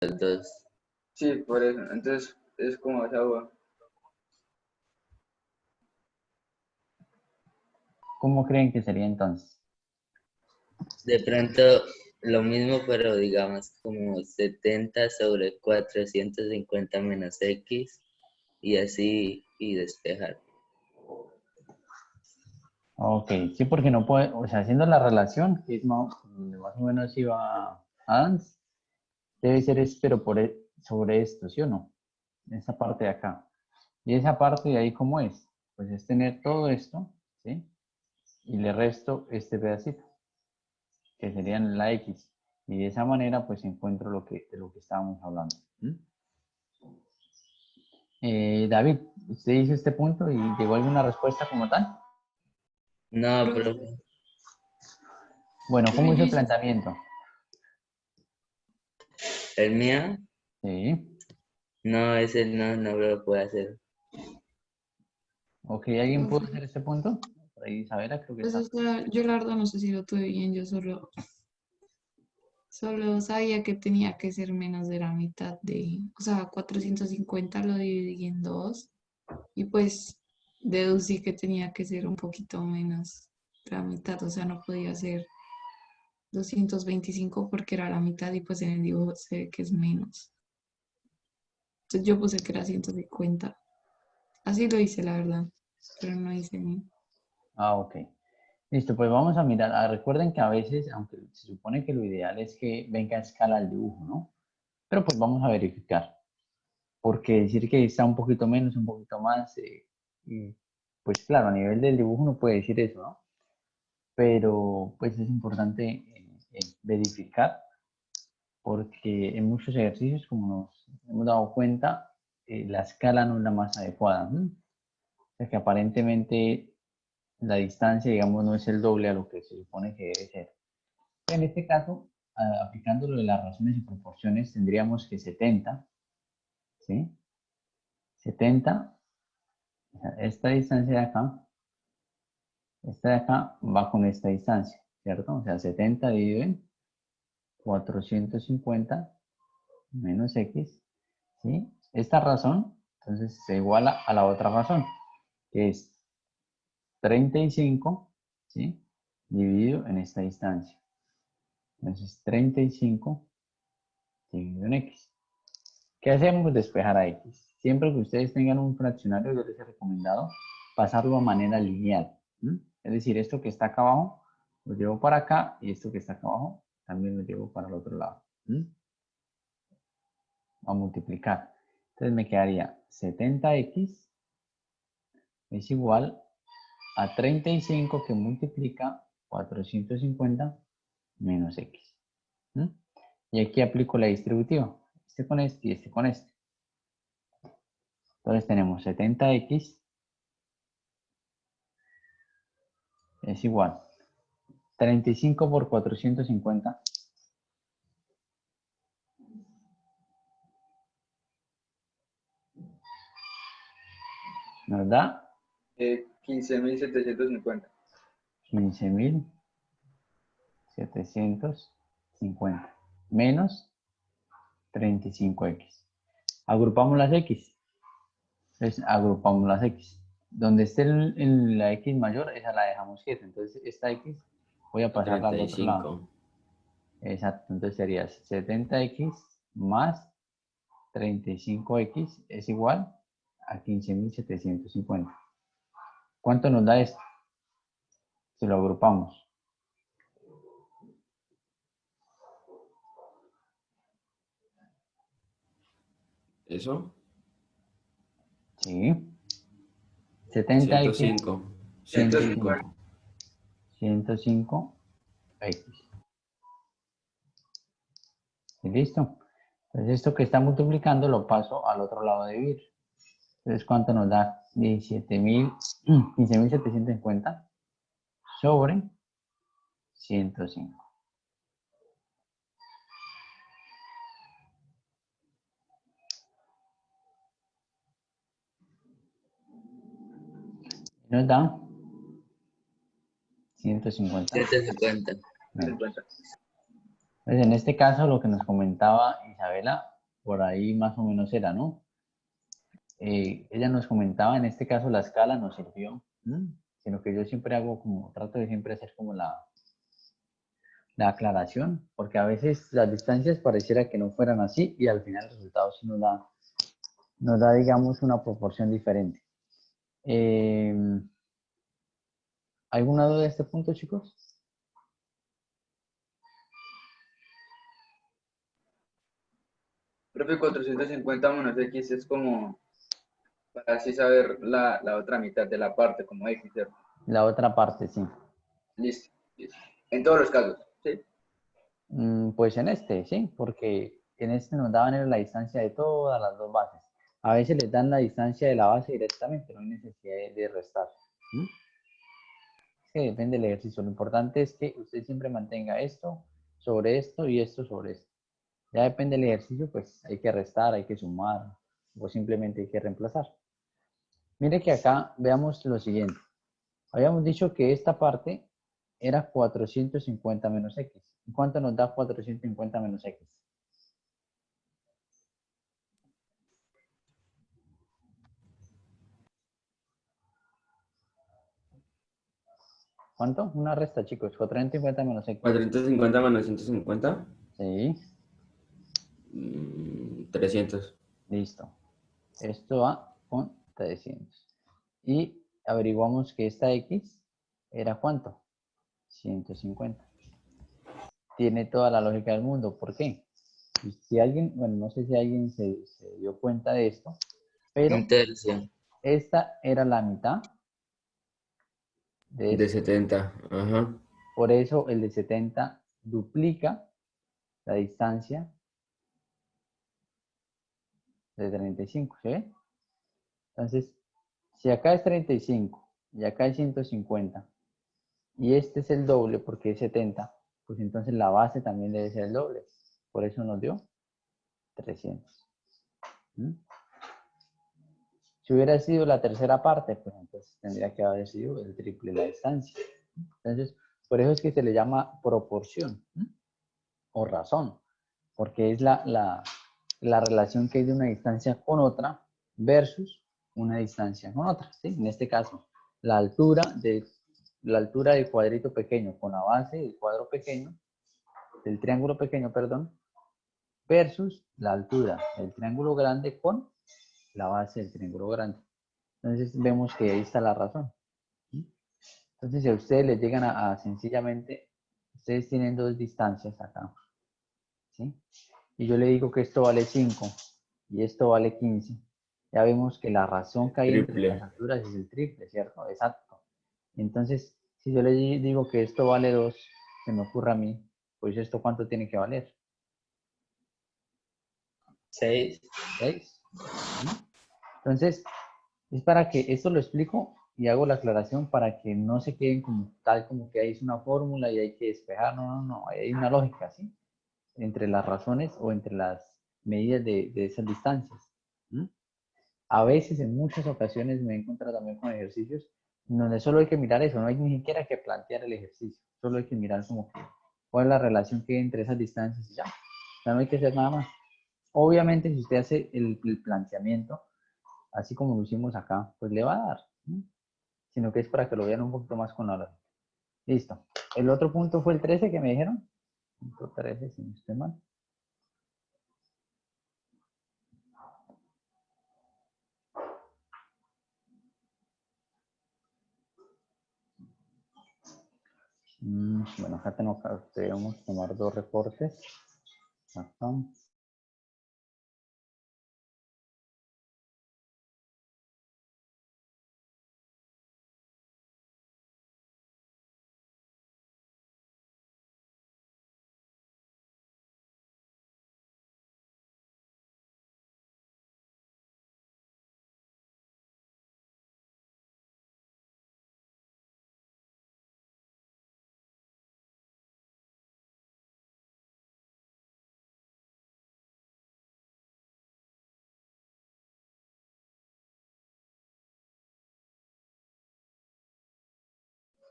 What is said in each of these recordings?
2. Sí, por eso. Entonces es como esa agua. ¿Cómo creen que sería entonces? De pronto lo mismo, pero digamos como 70 sobre 450 menos X y así y despejar. Ok, sí, porque no puede, o sea, haciendo la relación, que es más o menos iba Adams, debe ser pero sobre esto, ¿sí o no? Esa parte de acá. Y esa parte de ahí, ¿cómo es? Pues es tener todo esto, ¿sí? Y le resto este pedacito, que serían la X. Y de esa manera, pues encuentro de lo que estábamos hablando. David, ¿usted hizo este punto y llegó a alguna respuesta como tal? No, Profe, profe, Bueno, profe, ¿cómo hizo yo el hice, planteamiento? el mío, Sí. no, ese no lo puede hacer. Ok, ¿alguien pudo profe, hacer este punto? Por ahí Isabela creo que pues está. o sea, yo la verdad no sé si lo tuve bien, yo solo sabía que tenía que ser menos de la mitad o sea, 450 lo dividí en dos y pues deducí que tenía que ser un poquito menos de la mitad, o sea, no podía ser 225 porque era la mitad y pues en el dibujo se ve que es menos. Entonces yo puse que era 150. Así lo hice, la verdad, pero no hice bien. Ah, ok. Listo, pues vamos a mirar. Recuerden que a veces, aunque se supone que lo ideal es que venga a escala el dibujo, ¿no? Pero pues vamos a verificar. Porque decir que está un poquito menos, un poquito más, y, pues claro, a nivel del dibujo uno puede decir eso, ¿no? Pero pues es importante verificar porque en muchos ejercicios, como nos hemos dado cuenta, la escala no es la más adecuada, ¿no? O sea que aparentemente la distancia, digamos, no es el doble a lo que se supone que debe ser. En este caso, aplicándolo de las razones y proporciones, tendríamos que 70, ¿sí? 70, o sea, esta distancia de acá va con esta distancia, ¿cierto? O sea, 70 dividido en 450 menos X, ¿sí? Esta razón, entonces, se iguala a la otra razón, que es 35, ¿sí? Dividido en esta distancia. Entonces, 35 dividido en X. ¿Qué hacemos? Despejar a X. Siempre que ustedes tengan un fraccionario, yo les he recomendado pasarlo a manera lineal. Es decir, esto que está acá abajo, lo llevo para acá y esto que está acá abajo, también lo llevo para el otro lado. A multiplicar. Entonces me quedaría 70x es igual a 35 que multiplica 450 menos x. Y aquí aplico la distributiva. Este con este y este con este. Entonces tenemos 70x es igual 35 por 450 nos da 15.750. 15.750 menos 35x. Agrupamos las x. Entonces agrupamos las x. Donde esté la x mayor, esa la dejamos quieta. Entonces esta x voy a pasarla al otro lado. 35. Exacto. Entonces sería 70x más 35x es igual a 15.750. ¿Cuánto nos da esto? Si lo agrupamos. ¿Eso? Sí. 70x, 105. 105. 105x. ¿Y listo? Entonces esto que está multiplicando lo paso al otro lado de dividir. Entonces, ¿cuánto nos da? 15.750 sobre 105. Nos da 150. 150. menos. 50. Entonces, en este caso, lo que nos comentaba Isabela por ahí más o menos era, ¿no? Ella nos comentaba, en este caso la escala nos sirvió, sino que yo siempre hago como, trato de siempre hacer como la aclaración, porque a veces las distancias pareciera que no fueran así y al final el resultado sí nos da digamos, una proporción diferente. ¿Alguna duda de este punto, chicos? Profe, 450 menos X es como para así saber la otra mitad de la parte, como X, ¿cierto? La otra parte, sí. Listo, listo. En todos los casos, ¿sí? Pues en este, sí, porque en este nos daban la distancia de todas las dos bases. A veces les dan la distancia de la base directamente, no hay necesidad de restar. ¿Mm? Es que depende del ejercicio. Lo importante es que usted siempre mantenga esto sobre esto y esto sobre esto. Ya depende del ejercicio, pues hay que restar, hay que sumar o simplemente hay que reemplazar. Mire que acá veamos lo siguiente. Habíamos dicho que esta parte era 450 menos x. ¿Cuánto nos da 450 menos x? ¿Cuánto? Una resta, chicos. 450 menos x. 450 menos 150. Sí, 300. listo. Esto va con 300. Y averiguamos que esta x era ¿cuánto? 150. Tiene toda la lógica del mundo. ¿Por qué? Si alguien, bueno, no sé si alguien se dio cuenta de esto, pero Un tercio. esta era la mitad de De esto. 70. Ajá. Por eso el de 70 duplica la distancia de 35, ¿sí ve? Entonces, si acá es 35 y acá es 150 y este es el doble porque es 70, pues entonces la base también debe ser el doble. Por eso nos dio 300. ¿Mm? Si hubiera sido la tercera parte, pues entonces tendría que haber sido el triple la distancia. Entonces, por eso es que se le llama proporción o razón, porque es la relación que hay de una distancia con otra versus una distancia con otra. ¿Sí? En este caso, la altura del cuadrito pequeño con la base del cuadro pequeño, del triángulo pequeño, perdón, versus la altura del triángulo grande con la base del triángulo grande. Entonces vemos que ahí está la razón. Entonces, si a ustedes les llegan a sencillamente, ustedes tienen dos distancias acá, ¿sí? Y yo le digo que esto vale 5 y esto vale 15, ya vemos que la razón que hay entre las Triple. alturas es el triple, ¿cierto? Exacto. Entonces, si yo le digo que esto vale 2, se me ocurre a mí, pues esto ¿cuánto tiene que valer? 6. 6. Entonces, es para que esto lo explico y hago la aclaración para que no se queden como tal, como que ahí es una fórmula y hay que despejar. No, no, no, hay una lógica, ¿sí? Entre las razones o entre las medidas de esas distancias. ¿Mm? A veces, en muchas ocasiones, me he encontrado también con ejercicios donde solo hay que mirar eso, no hay ni siquiera que plantear el ejercicio, solo hay que mirar como que cuál es la relación que hay entre esas distancias y ya. O sea, no hay que hacer nada más. Obviamente, si usted hace el planteamiento, así como lo hicimos acá, pues le va a dar, ¿no? Sino que es para que lo vean un poquito más con la lógica. Listo. El otro punto fue el 13 que me dijeron. Punto 13, si no estoy mal. Bueno, acá debemos tomar dos recortes. Acá.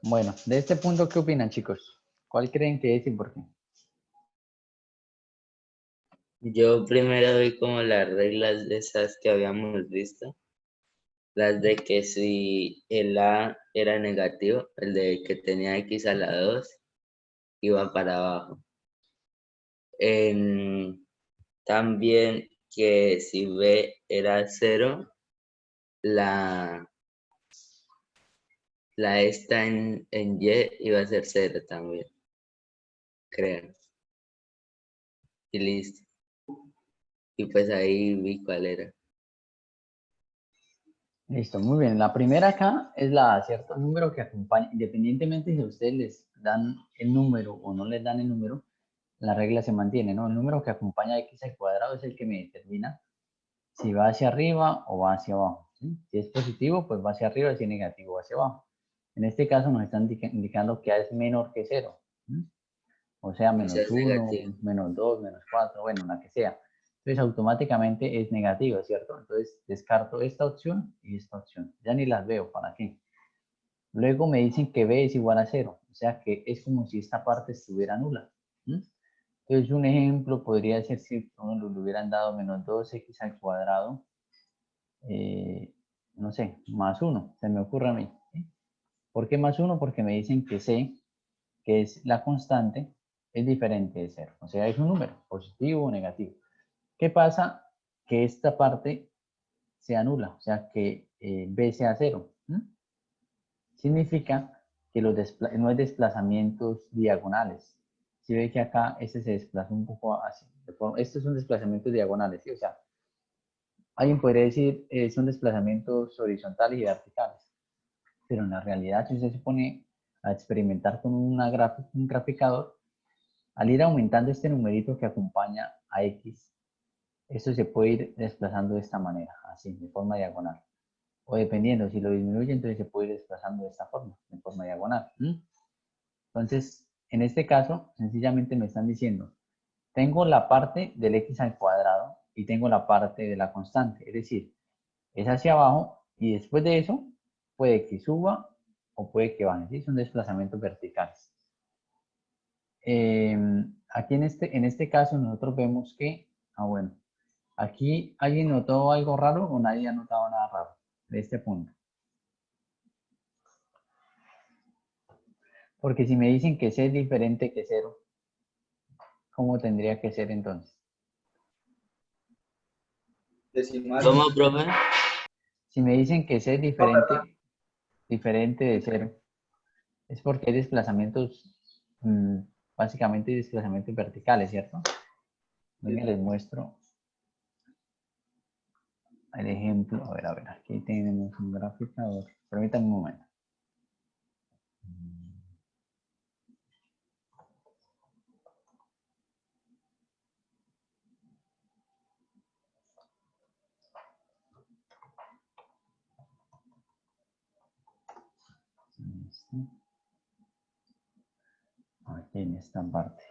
Bueno, de este punto, ¿qué opinan, chicos? ¿Cuál creen que es y por qué? Yo primero vi como las reglas de esas que habíamos visto, las de que si el A era negativo, el de que tenía X a la 2, iba para abajo. También que si B era 0, la esta en Y iba a ser 0 también, creo. Y listo. Y pues ahí vi cuál era. Listo, muy bien. La primera acá es la A, ¿cierto? El número que acompaña, independientemente si a ustedes les dan el número o no les dan el número, la regla se mantiene, ¿no? El número que acompaña a X al cuadrado es el que me determina si va hacia arriba o va hacia abajo, ¿sí? Si es positivo, pues va hacia arriba, si es negativo, va hacia abajo. En este caso nos están indicando que A es menor que 0, ¿sí? O sea, O sea, menos es 1, negativo. menos 2, menos 4, bueno, la que sea. Entonces automáticamente es negativo, ¿cierto? Entonces descarto esta opción y esta opción. Ya ni las veo, ¿para qué? Luego me dicen que B es igual a 0, o sea que es como si esta parte estuviera nula. ¿Sí? Entonces un ejemplo podría ser si uno le hubieran dado menos 2x al cuadrado, no sé, más 1, se me ocurre a mí. ¿Sí? ¿Por qué más 1? Porque me dicen que C, que es la constante, es diferente de 0. O sea, es un número, positivo o negativo. ¿Qué pasa? Que esta parte se anula, o sea, que B sea 0. Significa que no hay desplazamientos diagonales. Si ve que acá este se desplaza un poco así. Estos son desplazamientos diagonales, ¿sí? O sea, alguien podría decir son desplazamientos horizontales y verticales. Pero en la realidad, si usted se pone a experimentar con un graficador, al ir aumentando este numerito que acompaña a X, esto se puede ir desplazando de esta manera, así, de forma diagonal. O dependiendo, si lo disminuye, entonces se puede ir desplazando de esta forma, de forma diagonal. Entonces, en este caso, sencillamente me están diciendo, tengo la parte del X al cuadrado y tengo la parte de la constante. Es decir, es hacia abajo y después de eso puede que suba o puede que baje. ¿Sí? Son desplazamientos verticales. Aquí en este caso nosotros vemos que, bueno, aquí alguien notó algo raro o nadie ha notado nada raro de este punto. Porque si me dicen que C es diferente que 0, ¿cómo tendría que ser entonces? Decimal. ¿Cómo, profe? Si me dicen que C es diferente de 0, es porque hay desplazamientos, básicamente desplazamientos verticales, ¿cierto? Venga, les muestro el ejemplo. A ver, aquí tenemos un graficador. Permítanme un momento. Aquí en esta parte.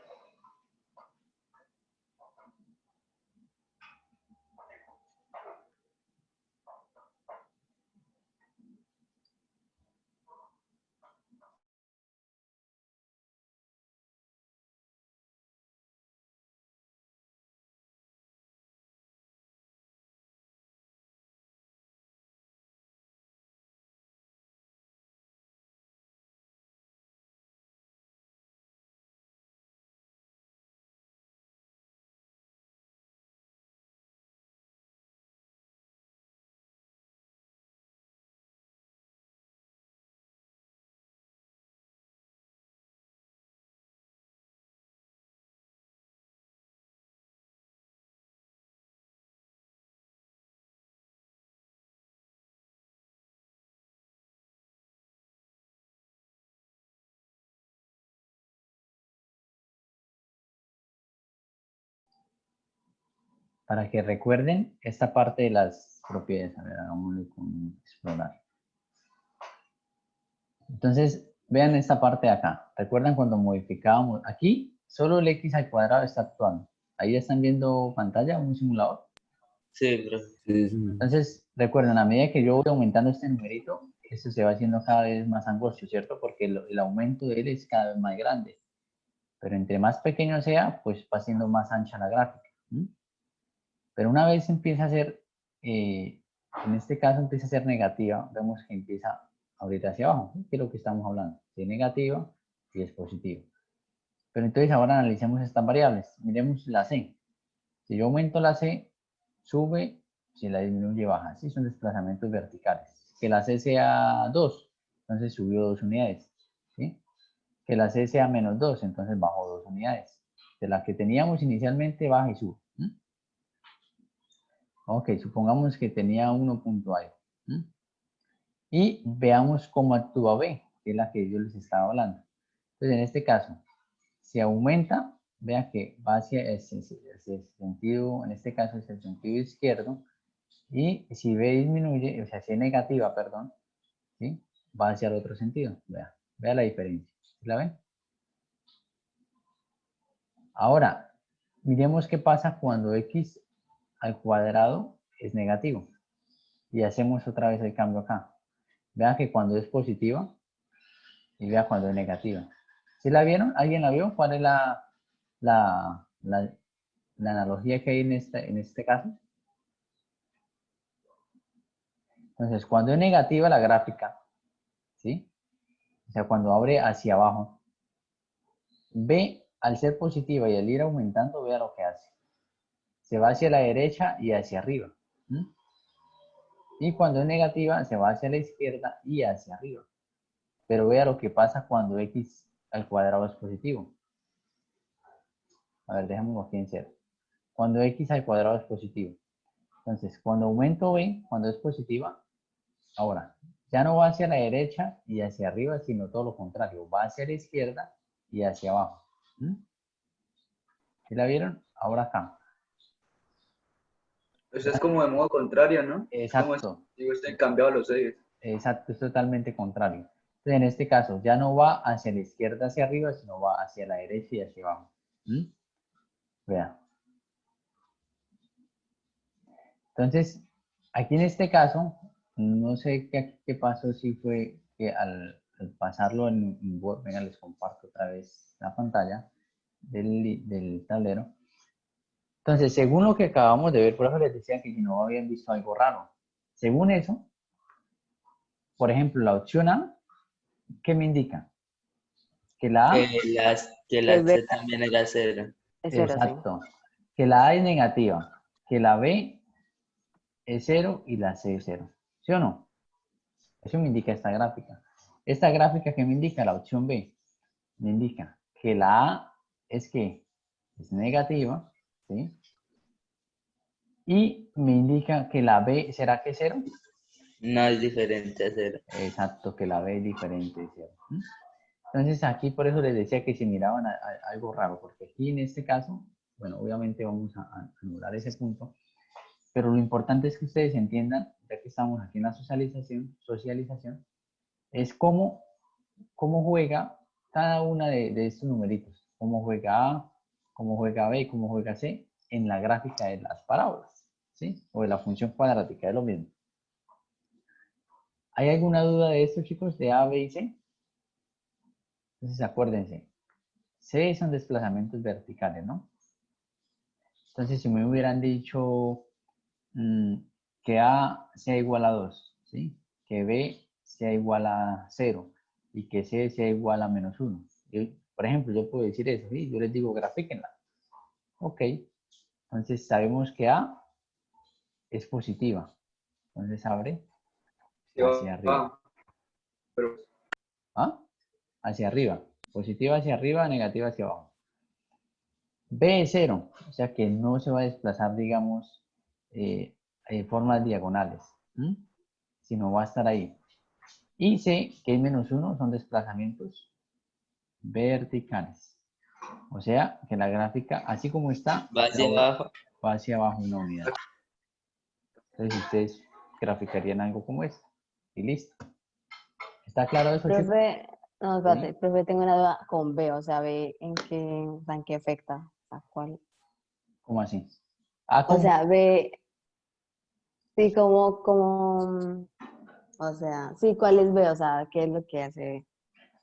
Para que recuerden esta parte de las propiedades. A ver, hagámosle con explorar. Entonces, vean esta parte de acá. ¿Recuerdan cuando modificábamos? Aquí, solo el X al cuadrado está actuando. Ahí están viendo pantalla, un simulador. Sí, profe. Sí, sí. Entonces, recuerden, a medida que yo voy aumentando este numerito, esto se va haciendo cada vez más angosto, ¿cierto? Porque el aumento de él es cada vez más grande. Pero entre más pequeño sea, pues va siendo más ancha la gráfica. Pero una vez empieza a ser, en este caso empieza a ser negativa, vemos que empieza a abrir hacia abajo, ¿sí? Que es lo que estamos hablando. Si es negativa, si es positiva. Pero entonces ahora analicemos estas variables. Miremos la C. Si yo aumento la C, sube, si la disminuye, baja. Sí, son desplazamientos verticales. Que la C sea 2, entonces subió 2 unidades. ¿Sí? Que la C sea menos 2, entonces bajó 2 unidades. De la que teníamos inicialmente, baja y sube. Ok, supongamos que tenía 1 punto algo. Y veamos cómo actúa B, que es la que yo les estaba hablando. Entonces, en este caso, si aumenta, vean que va hacia ese sentido, en este caso es el sentido izquierdo, y si B disminuye, o sea, si es negativa, perdón, ¿sí? Va hacia el otro sentido. Vea la diferencia. ¿La ven? Ahora, miremos qué pasa cuando x al cuadrado es negativo. Y hacemos otra vez el cambio acá. Vean que cuando es positiva y vea cuando es negativa. ¿Sí la vieron? ¿Alguien la vio? ¿Cuál es la analogía que hay en este caso? Entonces, cuando es negativa la gráfica, ¿sí? O sea, cuando abre hacia abajo, B, al ser positiva y al ir aumentando, vea lo que hace. Se va hacia la derecha y hacia arriba. Y cuando es negativa, se va hacia la izquierda y hacia arriba. Pero vea lo que pasa cuando x al cuadrado es positivo. A ver, dejémoslo aquí en cero. Cuando x al cuadrado es positivo. Entonces, cuando aumento b, cuando es positiva, ahora, ya no va hacia la derecha y hacia arriba, sino todo lo contrario. Va hacia la izquierda y hacia abajo. ¿Sí la vieron? Ahora acá. Eso es como de modo contrario, ¿no? Exacto. Como si estén cambiado los ejes. Exacto, es totalmente contrario. Entonces, en este caso, ya no va hacia la izquierda, hacia arriba, sino va hacia la derecha y hacia abajo. Vea. Entonces, aquí en este caso, no sé qué pasó, si fue que al pasarlo en Word, venga, les comparto otra vez la pantalla del tablero. Entonces, según lo que acabamos de ver, por eso les decía que si no habían visto algo raro. Según eso, por ejemplo, la opción A, ¿qué me indica? Que la A, Que la C también era 0. Es cero, sí. exacto, que la A es negativa, que la B es 0 y la C es 0. ¿Sí o no? Eso me indica esta gráfica. Esta gráfica que me indica la opción B, me indica que la A es que es negativa, ¿sí? Y me indica que la B, ¿será que es 0? No es diferente a 0. Exacto, que la B es diferente de 0. Entonces aquí por eso les decía que si miraban algo raro, porque aquí en este caso, bueno, obviamente vamos a anular ese punto, pero lo importante es que ustedes entiendan, ya que estamos aquí en la socialización, es cómo juega cada una de estos numeritos, cómo juega A, cómo juega B, cómo juega C en la gráfica de las parábolas, ¿sí? O de la función cuadrática, es lo mismo. ¿Hay alguna duda de esto, chicos, de A, B y C? Entonces acuérdense, C son desplazamientos verticales, ¿no? Entonces si me hubieran dicho que A sea igual a 2, ¿sí? Que B sea igual a 0 y que C sea igual a menos 1. Por ejemplo, yo puedo decir eso, ¿sí? Yo les digo, grafíquenla. Ok, entonces sabemos que A es positiva. Entonces abre hacia arriba. Pero ¿Ah? Hacia arriba. Positiva hacia arriba, negativa hacia abajo. B es 0, o sea que no se va a desplazar, digamos, en formas diagonales, sino va a estar ahí. Y C, que es menos 1, son desplazamientos verticales. O sea que la gráfica, así como está, Va hacia abajo. va hacia abajo una unidad. Entonces ustedes graficarían algo como esto. Y listo. ¿Está claro eso, chicos? Profe, no, espérate, profe, tengo una duda con B, o sea, B o sea, ¿en qué afecta? O sea, ¿cuál? ¿Cómo así? Ah, O sea, B, sí, o sea, sí, ¿cuál es B? O sea, ¿qué es lo que hace B?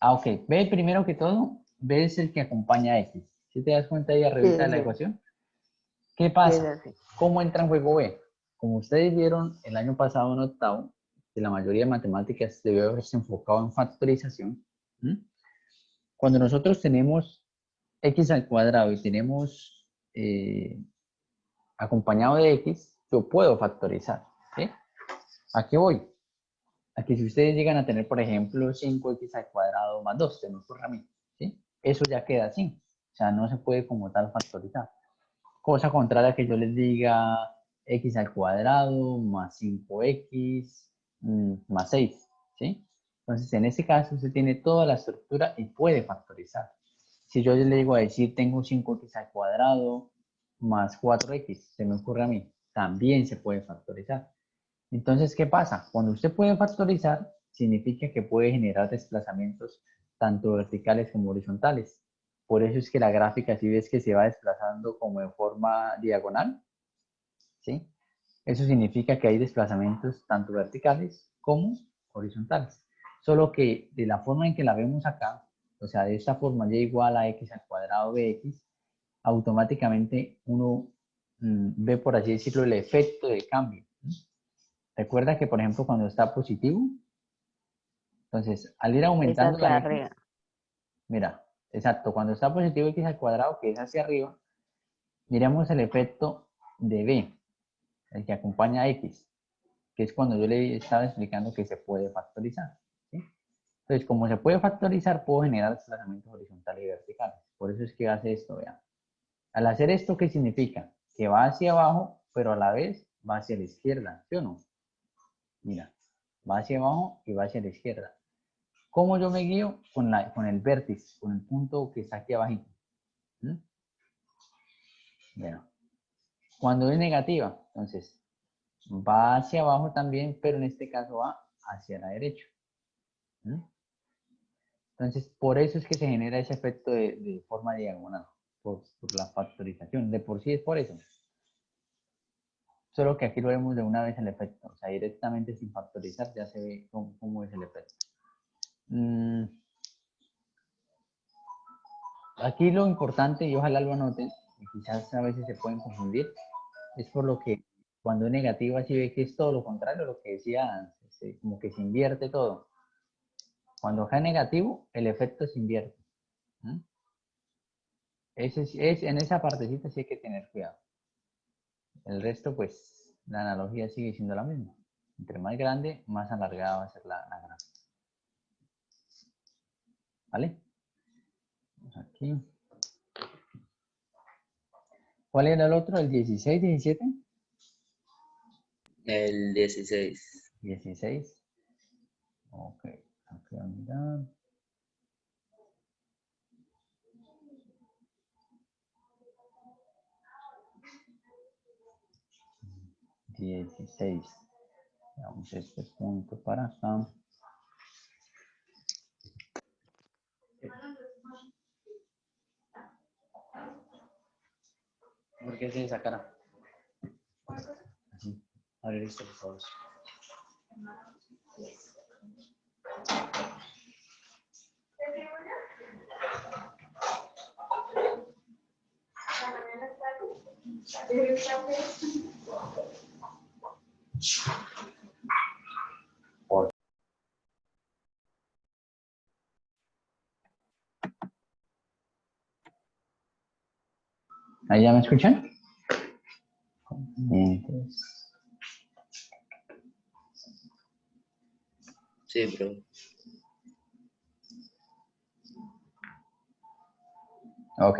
ok. B, primero que todo, B es el que acompaña a X. ¿Sí te das cuenta ahí arriba Sí, de la sí. ecuación? ¿Qué Sí, pasa? es así. ¿Cómo entra en juego B? Como ustedes vieron el año pasado en octavo, que la mayoría de matemáticas debió haberse enfocado en factorización. ¿Mm? Cuando nosotros tenemos x al cuadrado y tenemos acompañado de x, yo puedo factorizar. ¿Sí? ¿A qué voy? A que si ustedes llegan a tener, por ejemplo, 5x al cuadrado más 2, se me ocurre a mí, ¿sí? Eso ya queda así. O sea, no se puede como tal factorizar. Cosa contraria a que yo les diga x al cuadrado más 5x más 6, ¿sí? Entonces, en ese caso, usted tiene toda la estructura y puede factorizar. Si yo le digo a decir, tengo 5x al cuadrado más 4x, se me ocurre a mí, también se puede factorizar. Entonces, ¿qué pasa? Cuando usted puede factorizar, significa que puede generar desplazamientos tanto verticales como horizontales. Por eso es que la gráfica, si ves que se va desplazando como en forma diagonal, ¿sí? Eso significa que hay desplazamientos tanto verticales como horizontales. Solo que de la forma en que la vemos acá, o sea, de esta forma y igual a x al cuadrado bx, automáticamente uno ve, por así decirlo, el efecto del cambio. Recuerda que, por ejemplo, cuando está positivo, entonces, al ir Es aumentando hacia la x, arriba. mira, exacto, cuando está positivo x al cuadrado, que es hacia arriba, miramos el efecto de b, el que acompaña a x, que es cuando yo le estaba explicando que se puede factorizar. ¿Sí? Entonces, como se puede factorizar, puedo generar desplazamientos horizontales y verticales. Por eso es que hace esto, vean. Al hacer esto, ¿qué significa? Que va hacia abajo, pero a la vez va hacia la izquierda, ¿sí o no? Mira, va hacia abajo y va hacia la izquierda. ¿Cómo yo me guío? Con el vértice, con el punto que está aquí abajito. ¿Mm? Bueno, cuando es negativa, entonces va hacia abajo también, pero en este caso va hacia la derecha. ¿Mm? Entonces, por eso es que se genera ese efecto de forma diagonal, por la factorización. De por sí es por eso. Solo que aquí lo vemos de una vez el efecto. O sea, directamente sin factorizar ya se ve cómo es el efecto. Aquí lo importante, y ojalá lo anoten, y quizás a veces se pueden confundir, es por lo que cuando es negativa sí ve que es todo lo contrario a lo que decía antes, como que se invierte todo. Cuando acá es negativo, el efecto se invierte. ¿Mm? En esa partecita sí hay que tener cuidado. El resto, pues, la analogía sigue siendo la misma. Entre más grande, más alargada va a ser la gráfica. ¿Vale? Vamos aquí. ¿Cuál era el otro? ¿El 16, 17? El 16. 16. Ok. Aquí va a mirar. 16. Vamos este punto para acá. ¿Por qué hace esa cara? Así. A ver esto, por favor. ¿Ahí ya me escuchan? Entonces, Sí, bro. ok.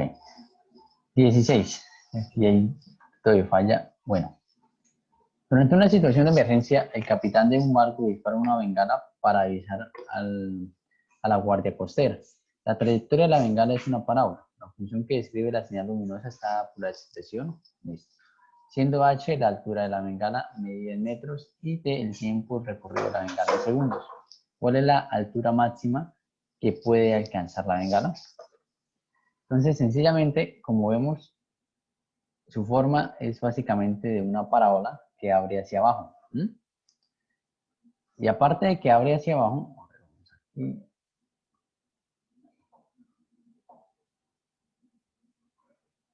16. Y ahí todavía falla. Bueno. Durante una situación de emergencia, el capitán de un barco dispara una bengala para avisar a la guardia costera. La trayectoria de la bengala es una parábola. La función que describe la señal luminosa está por la expresión, listo, siendo h la altura de la bengala medida en metros y t el tiempo recorrido de la bengala en segundos. ¿Cuál es la altura máxima que puede alcanzar la bengala? Entonces, sencillamente, como vemos, su forma es básicamente de una parábola que abre hacia abajo. Y aparte de que abre hacia abajo,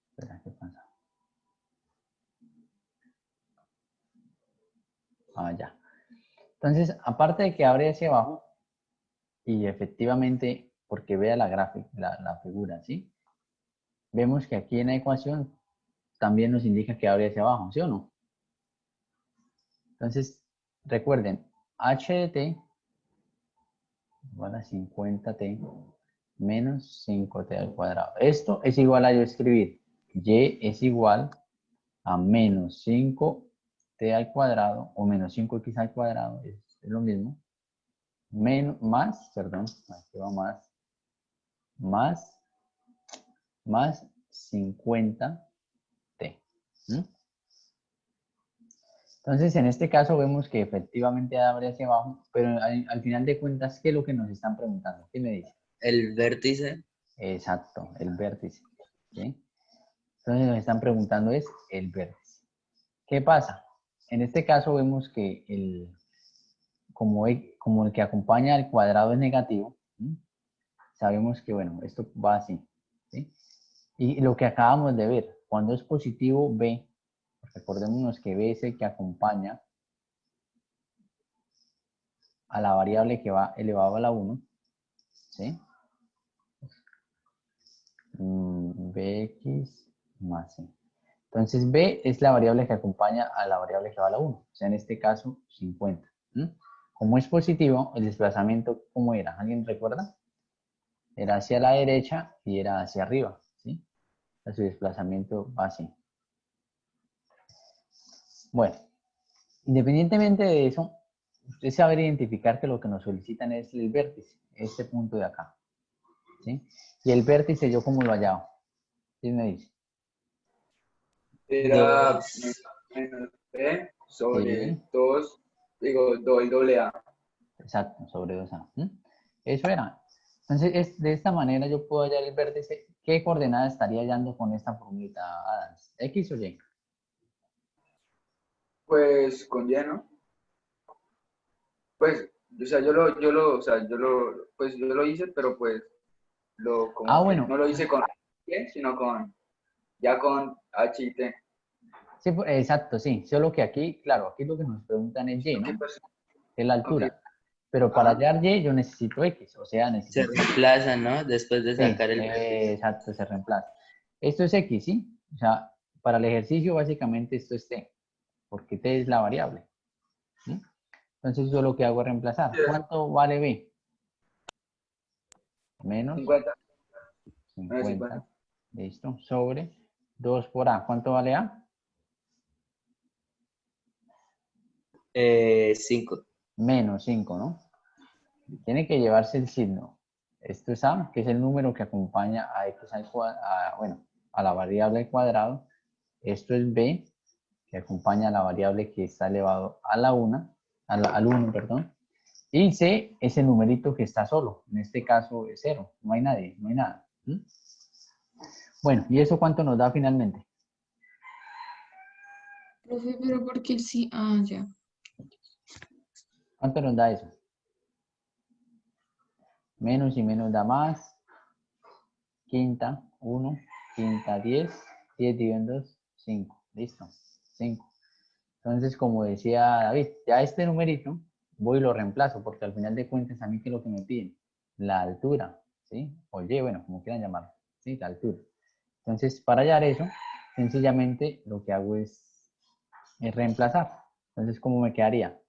espera, ¿qué pasa? Ya. Entonces, aparte de que abre hacia abajo, y efectivamente, porque vea la gráfica, la figura, ¿sí? Vemos que aquí en la ecuación también nos indica que abre hacia abajo, ¿sí o no? Entonces, recuerden, h de t igual a 50t menos 5t al cuadrado. Esto es igual a yo escribir y es igual a menos 5t al cuadrado o menos 5x al cuadrado, es lo mismo, perdón, aquí va más 50t. ¿Mm? Entonces, en este caso vemos que efectivamente abre hacia abajo, pero al final de cuentas, ¿qué es lo que nos están preguntando? ¿Qué me dice? El vértice, Exacto, el vértice. ¿Sí? Entonces nos están preguntando es el vértice. ¿Qué pasa? En este caso vemos que como el que acompaña al cuadrado es negativo, ¿sí? Sabemos que, bueno, esto va así. ¿Sí? Y lo que acabamos de ver, cuando es positivo B, recordémonos que B es el que acompaña a la variable que va elevado a la 1, ¿sí? Bx más c. Entonces b es la variable que acompaña a la variable que va a la 1, o sea, en este caso 50. Como es positivo, el desplazamiento, ¿cómo era? ¿Alguien recuerda? Era hacia la derecha y era hacia arriba, ¿sí? O sea, su desplazamiento va así. Bueno, independientemente de eso, usted sabe identificar que lo que nos solicitan es el vértice, este punto de acá, ¿sí? Y el vértice, ¿yo cómo lo hallaba? ¿Quién me dice? Era 2, menos B sobre Sí, 2, digo, doy doble A. exacto, sobre 2A. Eso era. Entonces, de esta manera yo puedo hallar el vértice. ¿Qué coordenada estaría hallando con esta formulita, Adams? ¿X o Y? Pues con Y, ¿no? Pues, o sea, pues yo lo hice, pero pues, como que Bueno, no lo hice con Y, sino ya con H y T. sí, exacto, sí. Solo que aquí, claro, aquí lo que nos preguntan es Y, Ok, ¿no? pues, Es la ok. altura. Pero para Ajá. hallar Y yo necesito X, o sea, se necesito... reemplaza, ¿no? Después de Sí, sacar el vértice. exacto, se reemplaza. Esto es X, ¿sí? O sea, para el ejercicio básicamente esto es T, porque T es la variable. ¿Sí? Entonces yo lo que hago es reemplazar. Sí, ¿Cuánto vale B? Menos 50, menos 50. 50. Listo. Sobre 2 por A. ¿Cuánto vale A? 5. Menos 5, ¿no? Tiene que llevarse el signo. Esto es A, que es el número que acompaña a X al cuadrado, bueno, a la variable al cuadrado. Esto es B, que acompaña a la variable que está elevado a la 1, al 1, perdón. Y C es el numerito que está solo. En este caso es 0. No hay nadie, no hay nada. Bueno, ¿y eso cuánto nos da finalmente? Profe, pero porque sí, ya. ¿Cuánto nos da eso? Menos y menos da más. Quinta, 1. Quinta, 10. 10 dividido en 2, 5. Listo, 5. Entonces, como decía David, ya este numerito voy y lo reemplazo, porque al final de cuentas a mí, ¿qué es lo que me piden? La altura, ¿sí? Oye, bueno, como quieran llamarlo, ¿sí? La altura. Entonces, para hallar eso, sencillamente lo que hago es reemplazar. Entonces, ¿cómo me quedaría?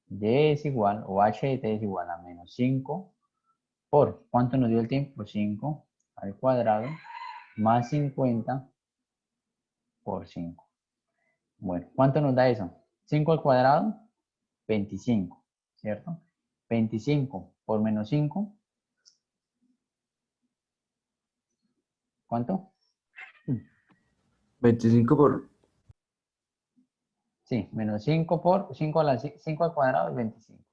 Y es igual, o h de t es igual a menos 5 por, ¿cuánto nos dio el tiempo? 5 al cuadrado más 50 por 5. Bueno, ¿cuánto nos da eso? 5 al cuadrado, 25, ¿cierto? 25 por menos 5, ¿cuánto? 25 por... Sí, menos 5 por 5 al cuadrado es 25.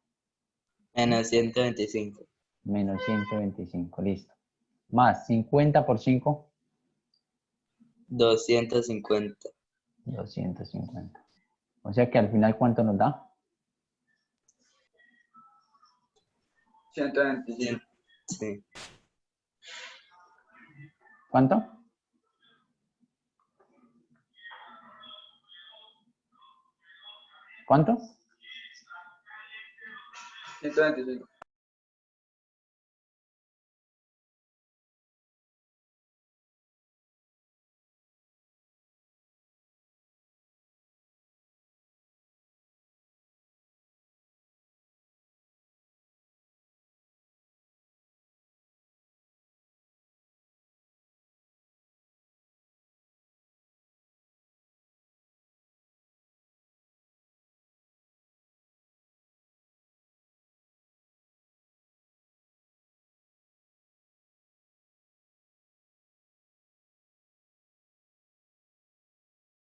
Menos 125. Menos 125, listo. Más 50 por 5, 250. 250. O sea que al final, ¿cuánto nos da? 125. Sí. ¿Cuánto? ¿Cuánto? 125.